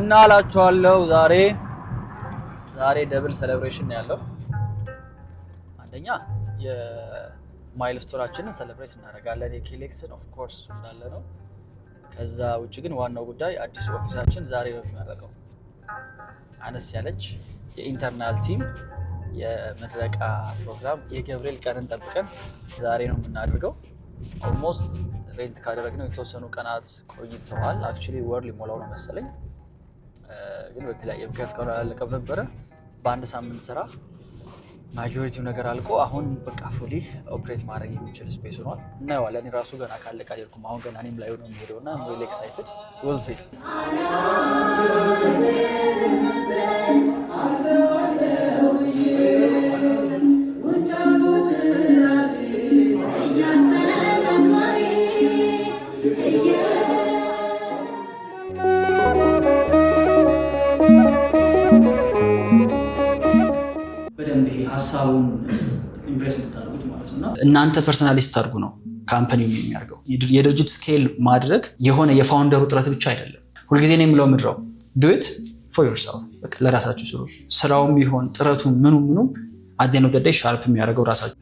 እና አላችኋለሁ ዛሬ ደብል ሴሌብሬሽን ነው ያለው። አንደኛ የማይልስቶናችንን ሴሌብሬት እናደርጋለን የኬሌክስን ኦፍ ኮርስ እንዳለ ነው። ከዛ ውጭ ግን ዋናው ጉዳይ አዲሱ ኦፊሳችን ዛሬ ነው የሚመረቀው። አነስ ያለች የኢንተርናል ቲም የምረቃ ፕሮግራም የገብርኤል ቀንን ጠብቀን ዛሬ ነው የምናደርገው። ኦልሞስት ሬንት ካደረግነው የተወሰኑ ቀናት ቆይተዋል። አክቹሊ ወር ሊሞላው ነው መሰለኝ፣ ግን በተለያየ ምክንያት ካላለቀም ነበረ። በአንድ ሳምንት ስራ ማጆሪቲው ነገር አልቆ አሁን በቃ ፉሊ ኦፕሬት ማድረግ የሚችል ስፔስ ሆኗል። እናየዋለን። እኔ ራሱ ገና ካለቀ አልሄድኩም። አሁን ገና እኔም ላይ ነው የሚሄደው እና ሪሊ ኤክሳይትድ ዊል ሲ። ሀሳቡን ኢምፕሬስ የምታደርጉት ማለት ነው። እናንተ ፐርሰናሊስት አድርጉ ነው ካምፓኒው የሚያደርገው። የድርጅት ስኬል ማድረግ የሆነ የፋውንደሩ ጥረት ብቻ አይደለም። ሁልጊዜ ነው የምለው ምድረው do it for yourself፣ ለራሳችሁ ስሩ። ስራውም ቢሆን ጥረቱ ምኑም አት the end of the day ሻርፕ የሚያደርገው ራሳችሁ